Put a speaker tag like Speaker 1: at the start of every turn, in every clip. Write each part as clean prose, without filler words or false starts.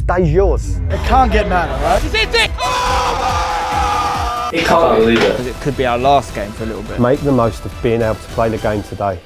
Speaker 1: day's yours.
Speaker 2: It can't get better, right?
Speaker 3: He's hit it!
Speaker 4: He can't believe it.
Speaker 3: Because it could be our last game for a little bit.
Speaker 1: Make the most of being able to play the game today.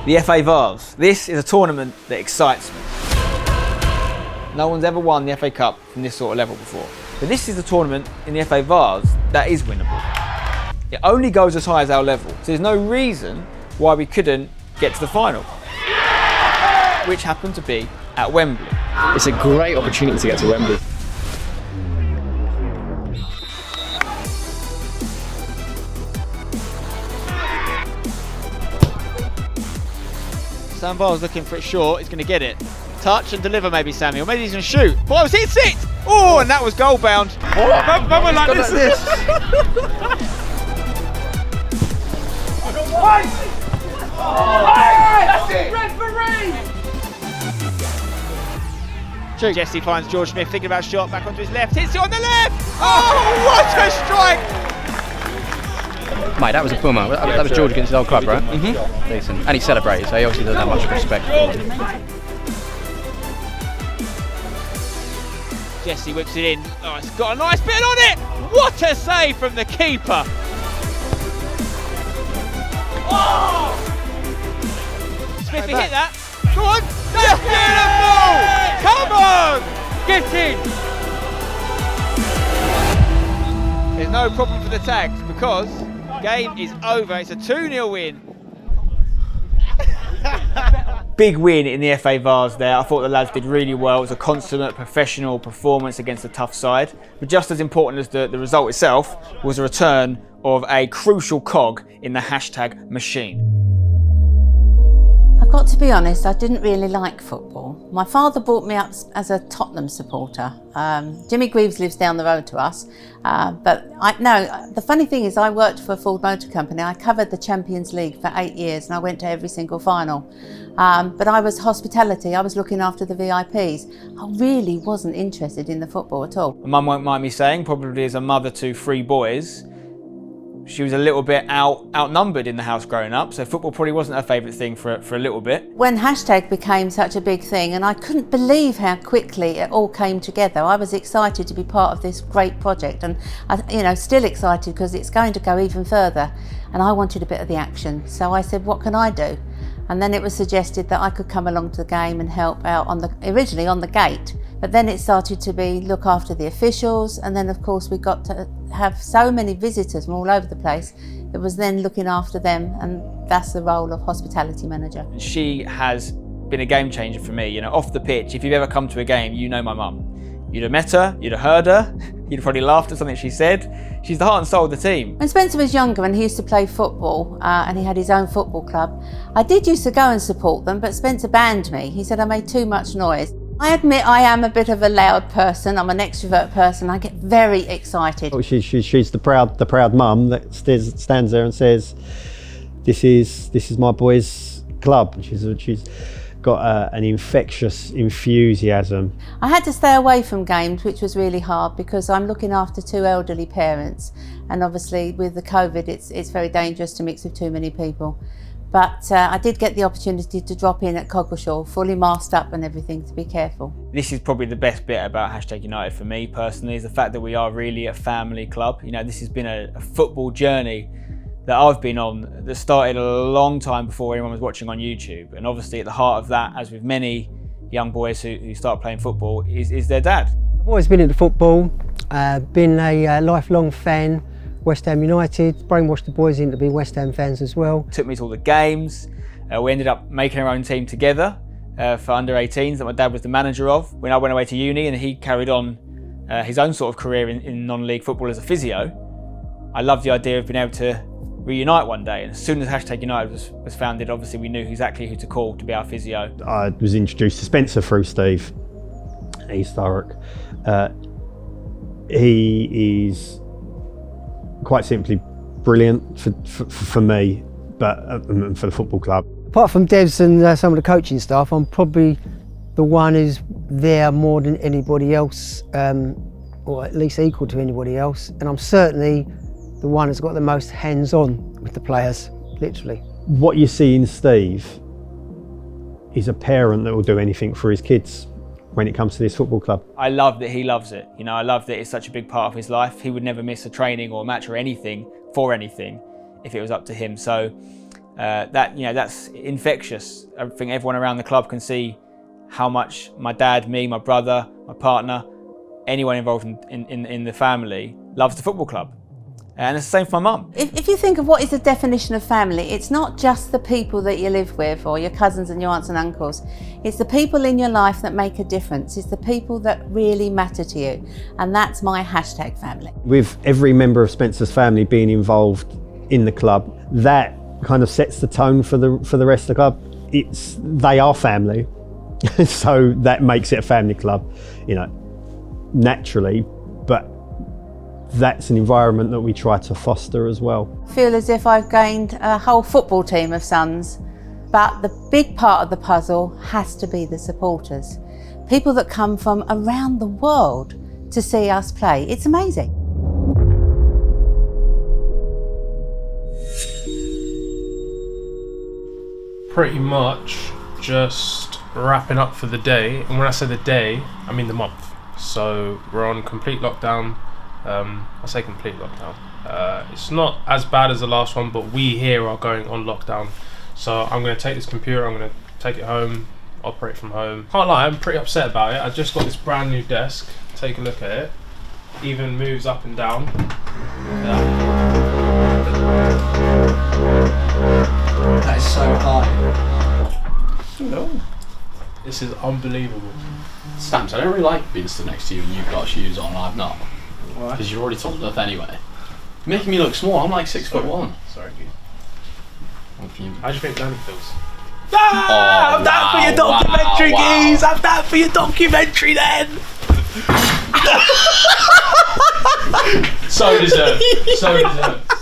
Speaker 3: The FA VASE. This is a tournament that excites me. No one's ever won the FA Cup from this sort of level before. But this is a tournament in the FA VASE that is winnable. It only goes as high as our level, so there's no reason why we couldn't get to the final, which happened to be at Wembley.
Speaker 4: It's a great opportunity to get to Wembley.
Speaker 3: Sam Barr's looking for it short, he's going to get it. Touch and deliver maybe, Sammy, or maybe he's going to shoot. Oh, hits it! Oh, and that was goal bound. Oh, remember like this. Jesse finds George Smith thinking about shot, back onto his left, hits it on the left! Oh, what a strike!
Speaker 5: Mate, that was a boomer. That was George against his old club, right? Mm-hmm. Decent. And he celebrated, so he obviously doesn't have much respect for him.
Speaker 3: Jesse whips it in. Oh, it's got a nice bit on it! What a save from the keeper! Oh! Smith hit that. Go on! That's beautiful! Come on! Get in! There's no problem for the tags because game is over. It's a 2-0 win. Big win in the FA VASE there. I thought the lads did really well. It was a consummate professional performance against a tough side. But just as important as the result itself was a return of a crucial cog in the hashtag machine.
Speaker 6: I've got to be honest, I didn't really like football. My father brought me up as a Tottenham supporter. Jimmy Greaves lives down the road to us. The funny thing is I worked for a Ford Motor Company. I covered the Champions League for 8 years and I went to every single final. But I was hospitality, I was looking after the VIPs. I really wasn't interested in the football at all.
Speaker 3: Mum won't mind me saying, probably as a mother to 3 boys, she was a little bit outnumbered in the house growing up, so football probably wasn't her favourite thing for a little bit.
Speaker 6: When hashtag became such a big thing, and I couldn't believe how quickly it all came together, I was excited to be part of this great project, and still excited because it's going to go even further, and I wanted a bit of the action. So I said, what can I do? And then it was suggested that I could come along to the game and help out originally on the gate. But then it started to be look after the officials, and then of course we got to have so many visitors from all over the place. It was then looking after them, and that's the role of hospitality manager.
Speaker 3: She has been a game changer for me. Off the pitch, if you've ever come to a game, you know my mum. You'd have met her, you'd have heard her, you'd have probably laughed at something she said. She's the heart and soul of the team.
Speaker 6: When Spencer was younger and he used to play football and he had his own football club, I did used to go and support them, but Spencer banned me. He said I made too much noise. I admit I am a bit of a loud person. I'm an extrovert person. I get very excited.
Speaker 1: Oh, she's the proud mum that stands there and says, "This is my boys' club." And she's got an infectious enthusiasm.
Speaker 6: I had to stay away from games, which was really hard because I'm looking after 2 elderly parents, and obviously with the COVID, it's very dangerous to mix with too many people. But I did get the opportunity to drop in at COGGESHALL, fully masked up and everything, to be careful.
Speaker 3: This is probably the best bit about Hashtag United for me personally, is the fact that we are really a family club. This has been a football journey that I've been on that started a long time before anyone was watching on YouTube. And obviously at the heart of that, as with many young boys who start playing football, is their dad.
Speaker 7: I've always been into football, been a lifelong fan. West Ham United, brainwashed the boys into being West Ham fans as well.
Speaker 3: Took me to all the games. We ended up making our own team together for under 18s that my dad was the manager of. When I went away to uni, and he carried on his own sort of career in non-league football as a physio, I love the idea of being able to reunite one day. And as soon as #United was founded, obviously we knew exactly who to call to be our physio.
Speaker 1: I was introduced to Spencer through Steve. He's thorough. He is quite simply brilliant for me, but for the football club.
Speaker 7: Apart from Devs and some of the coaching staff, I'm probably the one who's there more than anybody else, or at least equal to anybody else. And I'm certainly the one that's got the most hands-on with the players, literally.
Speaker 1: What you see in Steve is a parent that will do anything for his kids when it comes to this football club. I
Speaker 3: love that he loves it. You know, I love that it's such a big part of his life. He would never miss a training or a match or anything for anything if it was up to him. So that's infectious. I think everyone around the club can see how much my dad, me, my brother, my partner, anyone involved in the family loves the football club. And it's the same for my mum.
Speaker 6: If you think of what is the definition of family, it's not just the people that you live with or your cousins and your aunts and uncles. It's the people in your life that make a difference. It's the people that really matter to you. And that's my #family.
Speaker 1: With every member of Spencer's family being involved in the club, that kind of sets the tone for the rest of the club. They are family, so that makes it a family club, you know, naturally. But that's an environment that we try to foster as well.
Speaker 6: I feel as if I've gained a whole football team of sons, but the big part of the puzzle has to be the supporters. People that come from around the world to see us play. It's amazing.
Speaker 2: Pretty much just wrapping up for the day, and when I say the day, I mean the month. So we're on complete lockdown. I say complete lockdown. It's not as bad as the last one, but we here are going on lockdown. So I'm going to take this computer, I'm going to take it home, operate from home. Can't lie, I'm pretty upset about it. I just got this brand new desk. Take a look at it. Even moves up and down.
Speaker 4: That is so high.
Speaker 2: No. This is unbelievable.
Speaker 8: Stamps, I don't really like being stood next to you and you've got shoes on and I've not. Because you're already tall enough anyway. You're making me look small, I'm like 6'1".
Speaker 2: Sorry.
Speaker 8: How
Speaker 2: do you think Danny feels?
Speaker 8: I'm down for your documentary, geez!
Speaker 2: I'm down for your documentary then!
Speaker 4: So deserved. So deserved.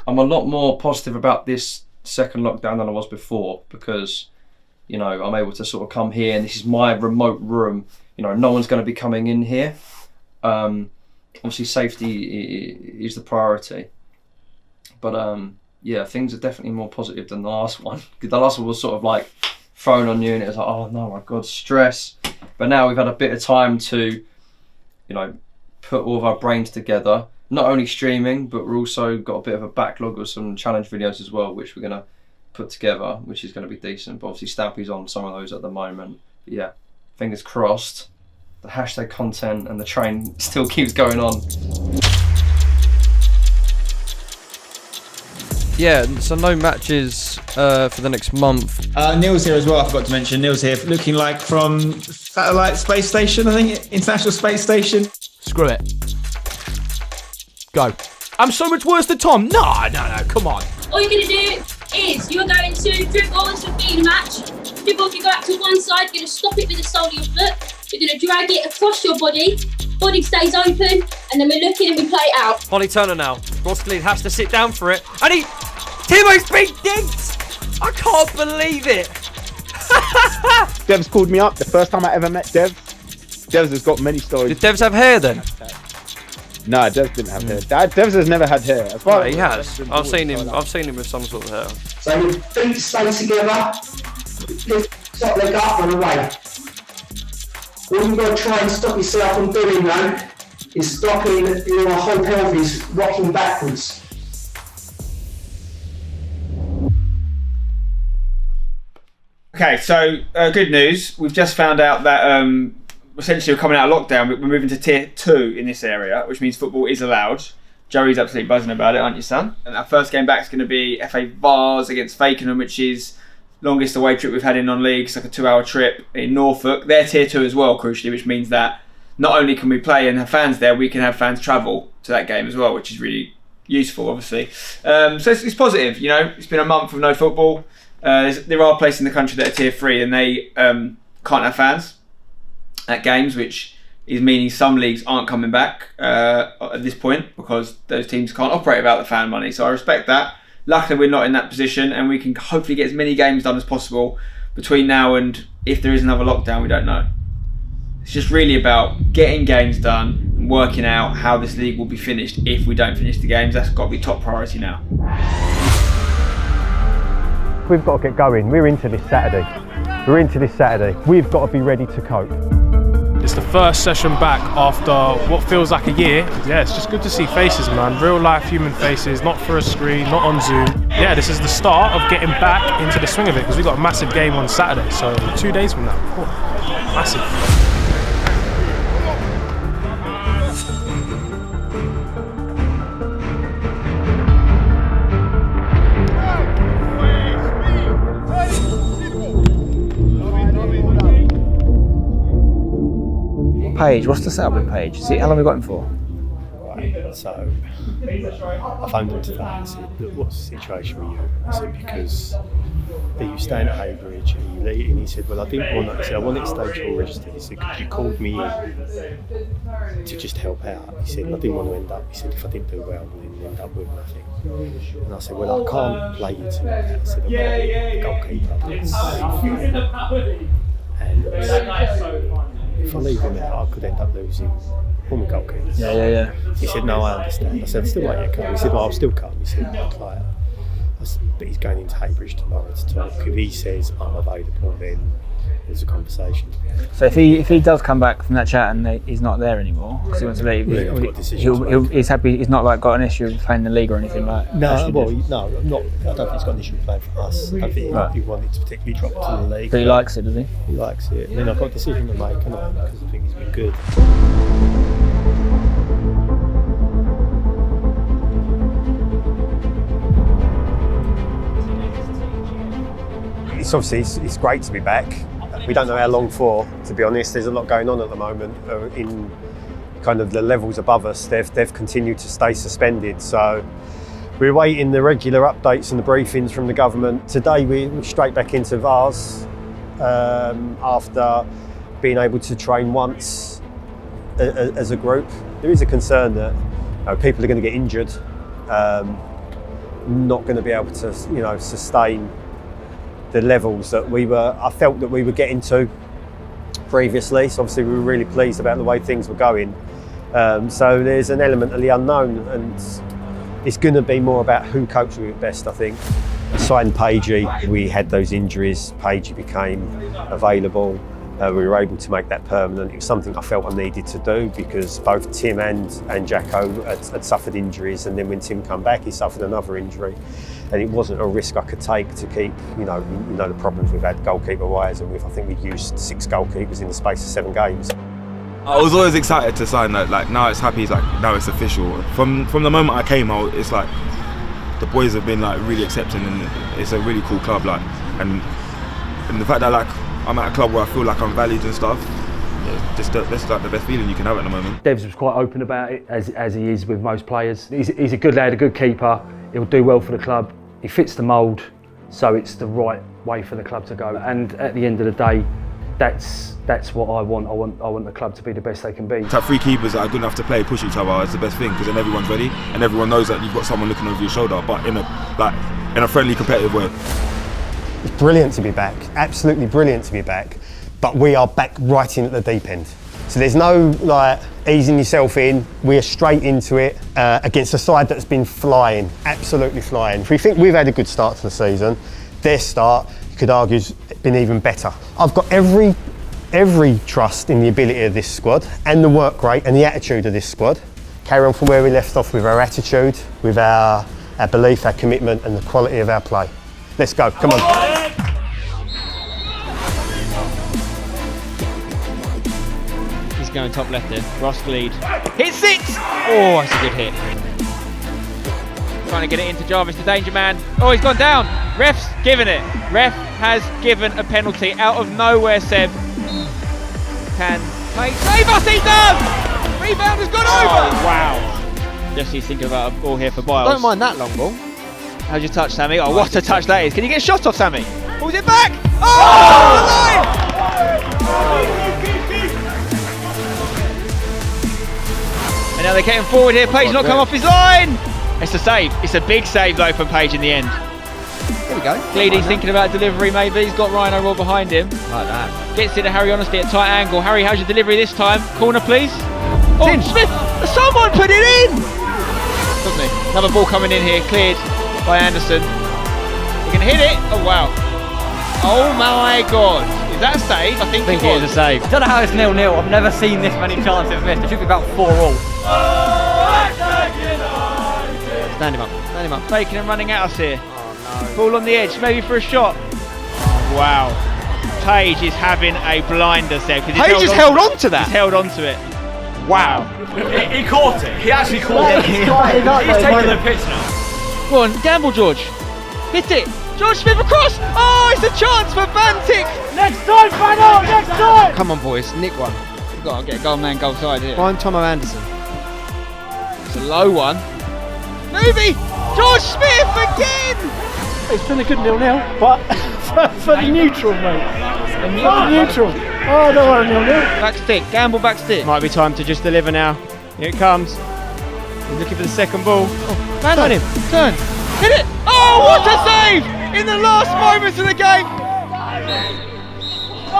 Speaker 4: I'm a lot more positive about this second lockdown than I was before, because, you know, I'm able to sort of come here and this is my remote room. You know, no one's going to be coming in here. Obviously safety is the priority, but yeah, things are definitely more positive than the last one. The last one was sort of like thrown on you and it was like, oh no, my God, stress. But now we've had a bit of time to, you know, put all of our brains together, not only streaming, but we're also got a bit of a backlog of some challenge videos as well, which we're going to put together, which is going to be decent. But obviously Stampy's on some of those at the moment. But yeah, fingers crossed. The hashtag content and the train still keeps going on.
Speaker 9: Yeah, so no matches for the next month.
Speaker 10: Neil's here as well, I forgot to mention. Neil's here looking like from Satellite Space Station, I think, International Space Station.
Speaker 11: Screw it. Go. I'm so much worse than Tom. No, come on.
Speaker 12: All you're going to do is you're going to dribble into a feed match. Dribble, you go out to one side, you're going to stop it with the sole of your foot. You're going to drag it across your body stays open, and then we're looking and we play it out.
Speaker 9: Holly Turner now. Roskleed has to sit down for it. And Timo's been dinked! I can't believe it!
Speaker 13: Dev's called me up, the first time I ever met Dev. Dev's has got many stories.
Speaker 9: Did Devs have hair then?
Speaker 13: No, Devs didn't have hair. Devs has never had hair. As far
Speaker 9: he has. I've seen him with some sort of hair.
Speaker 14: So with feet stay together, lift top leg up and away. What you've got to try and stop yourself from doing though is stopping your whole pelvis rocking backwards.
Speaker 3: Okay, so good news. We've just found out that essentially we're coming out of lockdown. We're moving to tier 2 in this area, which means football is allowed. Joey's absolutely buzzing about it, aren't you, son? And our first game back is going to be FA VASE against Fakenham, which is longest away trip we've had in non-league. It's like a 2-hour trip in Norfolk. They're tier 2 as well, crucially, which means that not only can we play and have fans there, we can have fans travel to that game as well, which is really useful, obviously. So it's positive, you know. It's been a month of no football. There are places in the country that are tier 3 and they can't have fans at games, which is meaning some leagues aren't coming back at this point because those teams can't operate without the fan money. So I respect that. Luckily, we're not in that position, and we can hopefully get as many games done as possible between now and if there is another lockdown, we don't know. It's just really about getting games done and working out how this league will be finished if we don't finish the games. That's got to be top priority now.
Speaker 1: We've got to get going. We're into this Saturday. We've got to be ready to cope.
Speaker 2: It's the first session back after what feels like a year. Yeah, it's just good to see faces, man. Real life human faces, not through a screen, not on Zoom. Yeah, this is the start of getting back into the swing of it because we've got a massive game on Saturday, so 2 days from now. Oh, massive.
Speaker 3: Paige, what's the setup with Paige? How long have we got him for?
Speaker 15: Right, so I phoned him today and said, look, what's the situation with you? I said, because you staying at Haybridge and you leave, and he said, well, I didn't want it. He said, I want it staged all registered. He said, because you called me in to just help out. He said, and I didn't want to end up. He said, if I didn't do well, then end up with nothing. And I said, well, I can't play you to that. I said, I'm a goalkeeper. And if I leave him out, I could end up losing all my goalkeepers.
Speaker 3: Yeah.
Speaker 15: He said, no, I understand. I said, I'm still waiting to come. He said, well, I'll still come. He said, like, but he's going into Haybridge tomorrow to talk. If he says I'm available, then there's a conversation.
Speaker 3: So if he does come back from that chat and he's not there anymore because he wants to leave, he's happy. He's not like got an issue with playing the league or anything like.
Speaker 15: No, well, no, not. I don't think he's got an issue with playing for us. I think he wanted to particularly drop to the league.
Speaker 3: But he likes it, does he?
Speaker 15: He likes it. And then I've got a decision to make, and because I think he's been good.
Speaker 1: It's obviously it's great to be back. We don't know how long for, to be honest. There's a lot going on at the moment in kind of the levels above us. They've continued to stay suspended. So we're waiting the regular updates and the briefings from the government. Today we're straight back into VASE after being able to train once as a group. There is a concern that people are going to get injured, not going to be able to sustain the levels that I felt that we were getting to previously. So obviously we were really pleased about the way things were going. So there's an element of the unknown, and it's going to be more about who copes with it best, I think. We signed Paigey, we had those injuries, Paigey became available. We were able to make that permanent. It was something I felt I needed to do because both Tim and Jacko had suffered injuries, and then when Tim came back, he suffered another injury. And it wasn't a risk I could take to keep, the problems we've had goalkeeper-wise, and I think we've used 6 goalkeepers in the space of 7 games.
Speaker 16: I was always excited to sign that. Like now it's happy. It's like now it's official. From the moment I came out, it's like the boys have been like really accepting, and it's a really cool club. Like and the fact that like I'm at a club where I feel like I'm valued and stuff. Yeah, that's like the best feeling you can have at the moment.
Speaker 17: Devs was quite open about it, as he is with most players. He's a good lad, a good keeper. He'll do well for the club. He fits the mould, so it's the right way for the club to go. And at the end of the day, that's what I want. I want the club to be the best they can be.
Speaker 16: To have 3 keepers that are good enough to play, push each other, is the best thing because then everyone's ready and everyone knows that you've got someone looking over your shoulder, but in a friendly, competitive way.
Speaker 1: It's brilliant to be back. Absolutely brilliant to be back. But we are back right in at the deep end. So there's no easing yourself in. We are straight into it against a side that's been flying, absolutely flying. If we think we've had a good start to the season, their start, you could argue, has been even better. I've got every trust in the ability of this squad and the work rate and the attitude of this squad. Carry on from where we left off with our attitude, with our belief, our commitment and the quality of our play. Let's go, come on.
Speaker 3: Going top left there. Ross lead. Hits it! Oh, that's a good hit. Trying to get it into Jarvis, the danger man. Oh, he's gone down. Ref's given it. Ref has given a penalty out of nowhere. Seb can Mate, save us, he does! Rebound has gone over! Oh, wow. Jesse's thinking about a ball here for Biles.
Speaker 9: Don't mind that long ball.
Speaker 3: How'd you touch, Sammy? Oh, what a touch that is. Can you get a shot off, Sammy? Pulls it back! Oh, the line! And now they're getting forward here. Page not come off his line! It's a save. It's a big save, though, from Page in the end.
Speaker 9: Here we go.
Speaker 3: Gleedy's thinking about delivery, maybe. He's got Ryan O'Rourke behind him.
Speaker 9: Like that.
Speaker 3: Gets it to Harry Honesty at tight angle. Harry, how's your delivery this time? Corner, please. Oh, Smith! Someone put it in! Doesn't he? Another ball coming in here, cleared by Anderson. He can hit it. Oh, wow. Oh, my God. Is that a save? I think it is a save.
Speaker 9: I don't know how it's 0-0. I've never seen this many chances missed. It should be about 4-all.
Speaker 3: Stand him up. Stand him up. Faking and running at us here. Oh, no. Ball on the edge, maybe for a shot. Oh, wow. Page is having a blinder set.
Speaker 9: Page has held on to that.
Speaker 3: He's held on to it. Wow.
Speaker 11: He caught it. He actually caught it. He's taking the pitch now.
Speaker 3: Go on, gamble, George. Hit it. George Smith across. Oh, it's a chance for Bantic.
Speaker 11: Next time, Fano. Next time.
Speaker 9: Come on, boys. Nick one.
Speaker 3: We've got to get a goal man, goal side here.
Speaker 9: Find Tomo Anderson.
Speaker 3: It's a low one. Movie. George Smith again.
Speaker 15: It's been a good 0-0, but for the neutral, mate. For the neutral. Oh, I don't want a 0-0.
Speaker 3: Back stick, gamble back stick. Might be time to just deliver now. Here it comes. He's looking for the second ball. Oh, turn him, turn. Hit it. Oh, what a save! In the last moments of the game.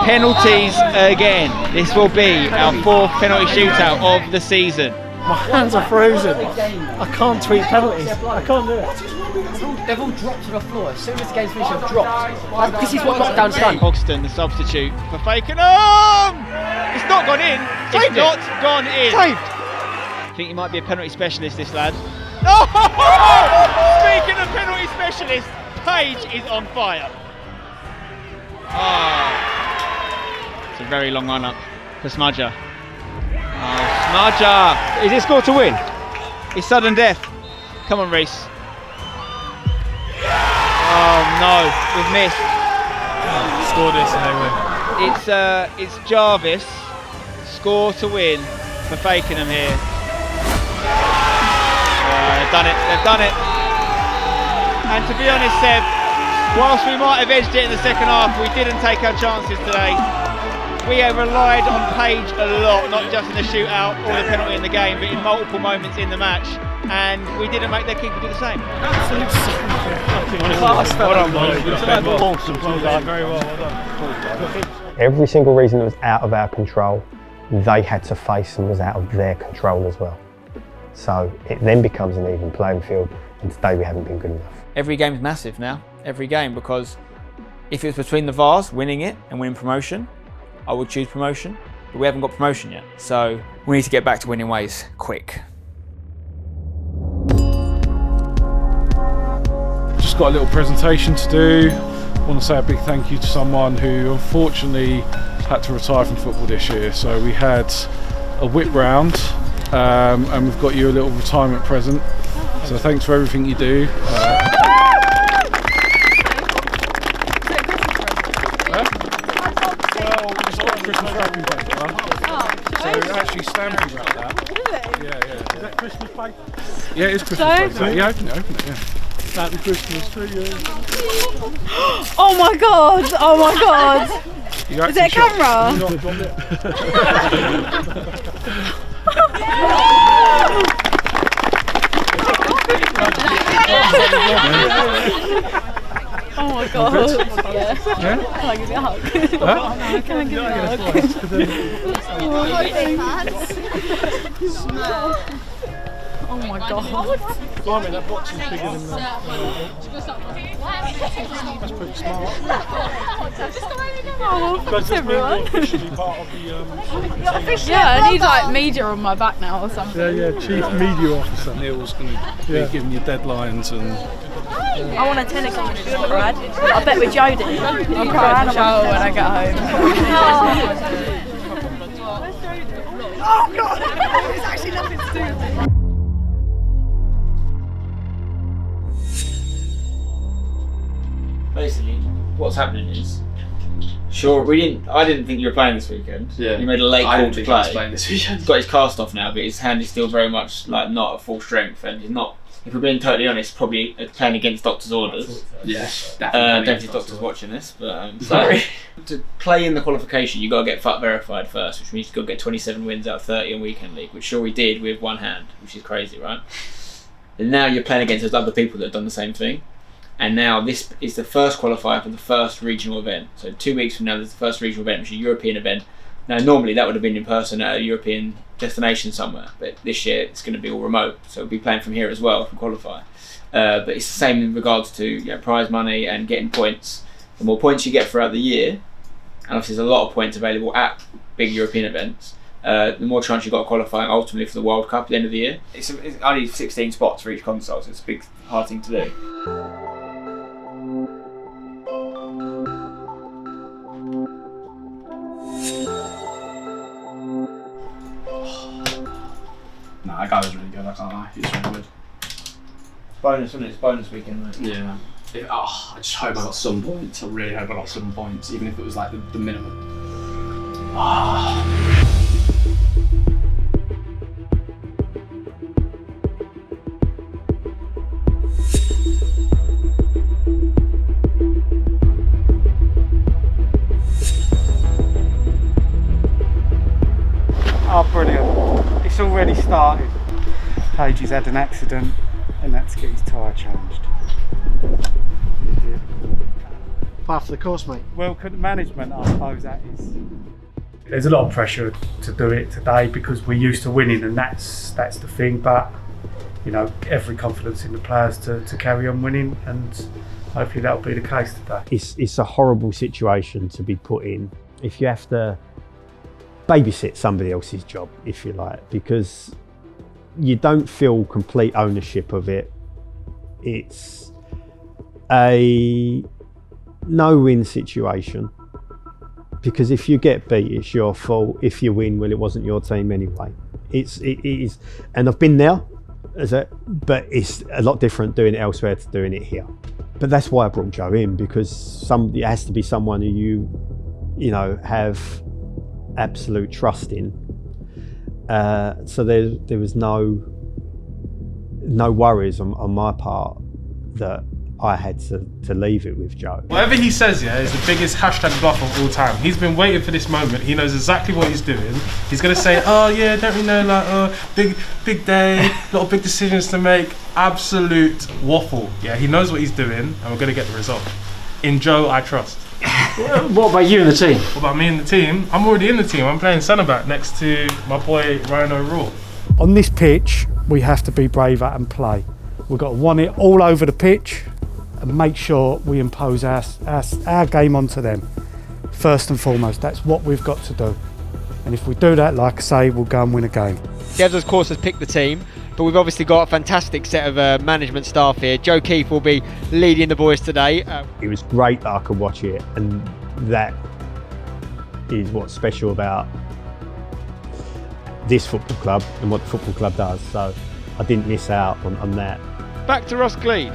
Speaker 3: Penalties again. This will be our 4th penalty shootout of the season.
Speaker 15: My hands are frozen. I can't tweet penalties. I can't do it.
Speaker 9: They've all dropped to the floor. As soon as the game's finished, they've dropped. This is what lockdown's done.
Speaker 3: Hoxton, the substitute for FAKENHAM. It's not gone in. It's not gone in.
Speaker 9: Saved.
Speaker 3: I think he might be a penalty specialist, this lad. Oh! Speaking of penalty specialist, Page is on fire. Oh. It's a very long run up for Smudger. Oh, Smudger! Is it scored to win? It's sudden death. Come on, Reese. Oh no, we've missed.
Speaker 2: Score this and they win.
Speaker 3: It's Jarvis. Score to win for Fakenham here. They've done it. They've done it. And to be honest, Seb, whilst we might have edged it in the second half, we didn't take our chances today. We have relied on Page a lot, not just in the shootout or the penalty in the game, but in multiple moments in the match. And we didn't make their keeper do the same.
Speaker 1: Every single reason that was out of our control, they had to face and was out of their control as well. So it then becomes an even playing field, and today we haven't been good enough.
Speaker 3: Every game's massive now, every game, because if it's between the VARs winning it and winning promotion, I would choose promotion, but we haven't got promotion yet. So we need to get back to winning ways quick.
Speaker 18: Just got a little presentation to do. I want to say a big thank you to someone who unfortunately had to retire from football this year. So we had a whip round and we've got you a little retirement present. So thanks for everything you do. Christmas wrapping paper. So actually stamping wrap that. Really? Yeah. Is that Christmas paper? Yeah, it's Christmas paper. Yeah, open it, yeah. Happy Christmas to you.
Speaker 19: Oh my god! Oh my god! Is it a camera? Oh my god. Yeah. Can I give you a hug? Can I give you a hug? Oh my god.
Speaker 18: Blimey, that box is bigger than that. That's pretty smart.
Speaker 19: Oh, thanks everyone.
Speaker 18: Part of the,
Speaker 19: yeah, I need like media on my back now or something.
Speaker 18: Yeah, Chief Media Officer. Neil's going to be giving you deadlines and...
Speaker 19: I want a tennis coach, Brad. I bet with Jodie. I'll cry in the shower when I get home. Oh god! It's actually nothing to do with it.
Speaker 3: Basically, what's happening is Sure, I didn't think you were playing this weekend.
Speaker 8: Yeah.
Speaker 3: You made a late
Speaker 8: I
Speaker 3: call
Speaker 8: didn't
Speaker 3: to
Speaker 8: think
Speaker 3: play.
Speaker 8: I was playing this weekend.
Speaker 3: He's got his cast off now, but his hand is still very much like not at full strength, and he's not. If we're being totally honest, probably playing against doctor's orders.
Speaker 8: Yes,
Speaker 3: don't know if your doctor's watching this, but sorry. To play in the qualification, you got to get FUT verified first, which means you got to get 27 wins out of 30 in weekend league, which sure we did with one hand, which is crazy, right? And now you're playing against those other people that have done the same thing. And now this is the first qualifier for the first regional event. So 2 weeks from now, there's the first regional event, which is a European event. Now, normally that would have been in person at a European destination somewhere, but this year it's going to be all remote. So we'll be playing from here as well if we qualify. But it's the same in regards to prize money and getting points. The more points you get throughout the year, and obviously there's a lot of points available at big European events, the more chance you've got of qualifying ultimately for the World Cup at the end of the year. It's only 16 spots for each console, so it's a big, hard thing to do.
Speaker 8: No, that guy was really good, I can't lie. He's really good.
Speaker 3: Bonus, wasn't it? It's bonus weekend, mate.
Speaker 8: Yeah. I just hope I got some points. I really hope I got some points, even if it was like the minimum.
Speaker 20: Oh, brilliant. It's already started. Page's had an accident and had to get his tyre changed.
Speaker 21: Par for the course, mate.
Speaker 20: Well, management, I suppose that is. There's a lot of pressure to do it today because we're used to winning, and that's the thing. But you know, every confidence in the players to carry on winning, and hopefully that'll be the case today.
Speaker 1: It's a horrible situation to be put in if you have to babysit somebody else's job, if you like, because you don't feel complete ownership of it. It's a no-win situation, because if you get beat, it's your fault. If you win, well, it wasn't your team anyway. It is, and I've been there, but it's a lot different doing it elsewhere to doing it here. But that's why I brought Joe in, because it has to be someone who you know have absolute trust in. So there was no worries on my part that I had to leave it with Joe.
Speaker 2: Whatever he says, is the biggest hashtag bluff of all time. He's been waiting for this moment. He knows exactly what he's doing. He's gonna say, oh yeah, don't we know, like, big day, a lot of big decisions to make. Absolute waffle. Yeah, he knows what he's doing, and we're gonna get the result. In Joe, I trust.
Speaker 17: What about you and the team?
Speaker 2: What about me and the team? I'm already in the team. I'm playing centre back next to my boy Ryan O'Rourke.
Speaker 20: On this pitch, we have to be braver and play. We've got to want it all over the pitch and make sure we impose our game onto them. First and foremost, that's what we've got to do. And if we do that, like I say, we'll go and win a game.
Speaker 3: Devs, of course, has picked the team, but we've obviously got a fantastic set of management staff here. Joe Keefe will be leading the boys today.
Speaker 1: It was great that I could watch it, and that is what's special about this football club and what the football club does. So I didn't miss out on that.
Speaker 3: Back to Ross Gleed.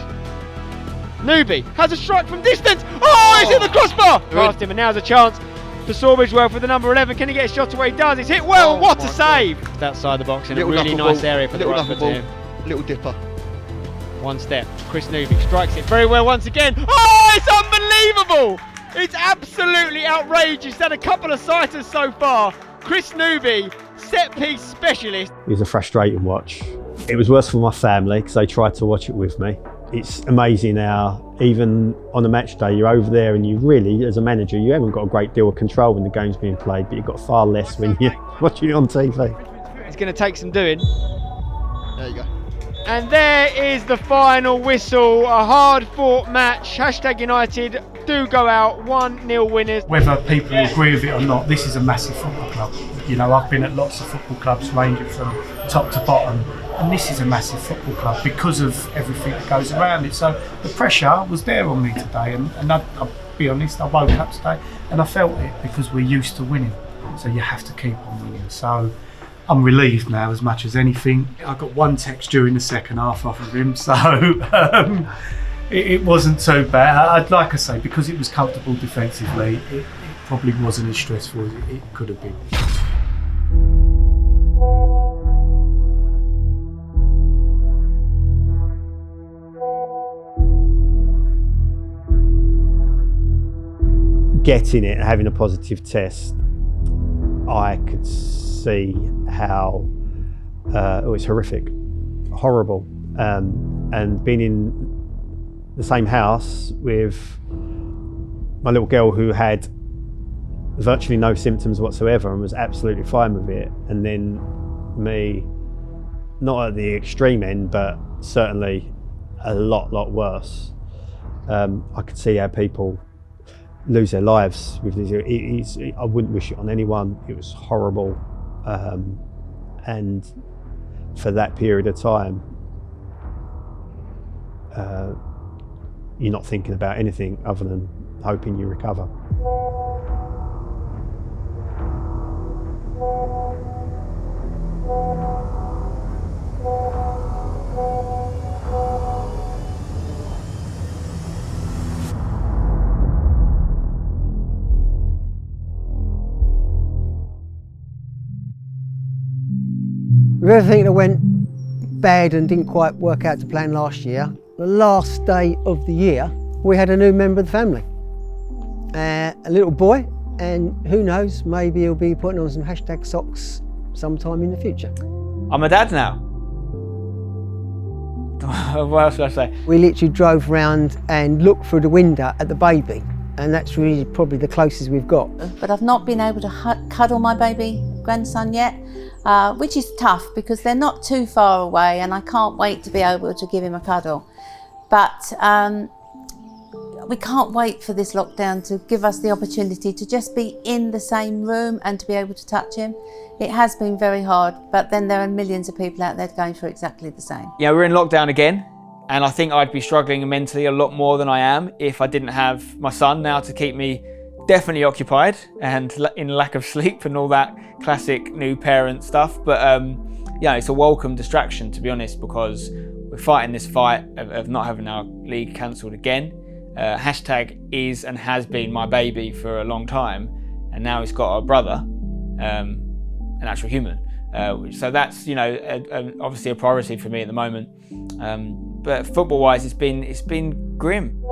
Speaker 3: Newbie has a strike from distance. Oh, it's hit the crossbar. Past him, and now's a chance for SAWBRIDGEWORTH with the number 11. Can he get a shot away? He does. It's hit well. What a save! It's outside the box in a really nice area for the Rosford team.
Speaker 21: Little dipper.
Speaker 3: One step. Chris Newbie strikes it very well once again. Oh, it's unbelievable! It's absolutely outrageous. He's had a couple of sighters so far. Chris Newbie, set piece specialist.
Speaker 1: It was a frustrating watch. It was worse for my family because they tried to watch it with me. It's amazing how even on a match day you're over there and you really, as a manager, you haven't got a great deal of control when the game's being played, but you've got far less when you're watching it on TV.
Speaker 3: It's going to take some doing.
Speaker 21: There you go.
Speaker 3: And there is the final whistle. A hard-fought match. Hashtag United do go out 1-0 winners.
Speaker 20: Whether people agree with it or not, this is a massive football club. You know, I've been at lots of football clubs ranging from top to bottom, and this is a massive football club because of everything that goes around it. So the pressure was there on me today, and I'll be honest, I woke up today and I felt it because we're used to winning. So you have to keep on winning. So I'm relieved now as much as anything. I got one text during the second half off of him, so it wasn't so bad. I'd like to say, because it was comfortable defensively, probably wasn't as stressful as it could have been.
Speaker 1: Getting it and having a positive test, I could see how it was horrific, horrible, and being in the same house with my little girl who had virtually no symptoms whatsoever and was absolutely fine with it, and then me, not at the extreme end, but certainly a lot worse. I could see how people lose their lives with this. I wouldn't wish it on anyone. It was horrible, and for that period of time, you're not thinking about anything other than hoping you recover.
Speaker 7: With everything that went bad and didn't quite work out to plan last year, the last day of the year, we had a new member of the family. A little boy, and who knows, maybe he'll be putting on some hashtag socks sometime in the future.
Speaker 3: I'm a dad now. What else should I say?
Speaker 7: We literally drove round and looked through the window at the baby, and that's really probably the closest we've got.
Speaker 6: But I've not been able to cuddle my baby grandson yet, which is tough because they're not too far away and I can't wait to be able to give him a cuddle. But we can't wait for this lockdown to give us the opportunity to just be in the same room and to be able to touch him. It has been very hard, but then there are millions of people out there going through exactly the same.
Speaker 3: Yeah, we're in lockdown again, and I think I'd be struggling mentally a lot more than I am if I didn't have my son now to keep me definitely occupied and in lack of sleep and all that classic new parent stuff. But yeah, it's a welcome distraction, to be honest, because we're fighting this fight of not having our league cancelled again. Hashtag is and has been my baby for a long time, and now he's got a brother, an actual human. So that's, you know, obviously a priority for me at the moment. But football-wise, it's been grim.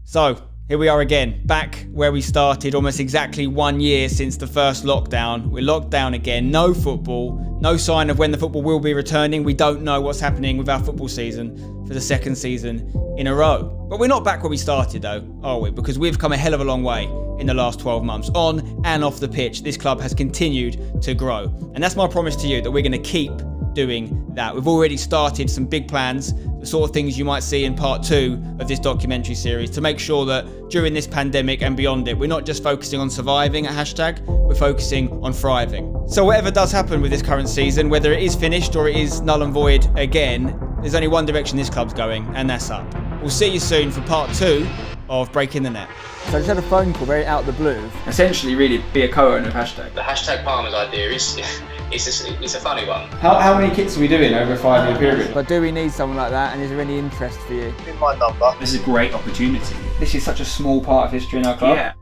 Speaker 3: So, here we are again, back where we started almost exactly 1 year since the first lockdown. We're locked down again, no football, no sign of when the football will be returning. We don't know what's happening with our football season for the second season in a row. But we're not back where we started though, are we? Because we've come a hell of a long way in the last 12 months. On and off the pitch, this club has continued to grow. And that's my promise to you, that we're going to keep doing that. We've already started some big plans, the sort of things you might see in part 2 of this documentary series, to make sure that during this pandemic and beyond it, we're not just focusing on surviving at hashtag, we're focusing on thriving. So whatever does happen with this current season, whether it is finished or it is null and void again, there's only one direction this club's going, and that's up. We'll see you soon for part 2 of Breaking the Net. So I just had a phone call very out of the blue.
Speaker 4: Essentially, really be a co-owner of hashtag.
Speaker 5: The hashtag Palmer's idea is it's a funny one.
Speaker 4: How many kits are we doing over a 5-year period?
Speaker 3: But do we need someone like that, and is there any interest for you?
Speaker 21: In my number.
Speaker 4: This is a great opportunity. This is such a small part of history in our club. Yeah.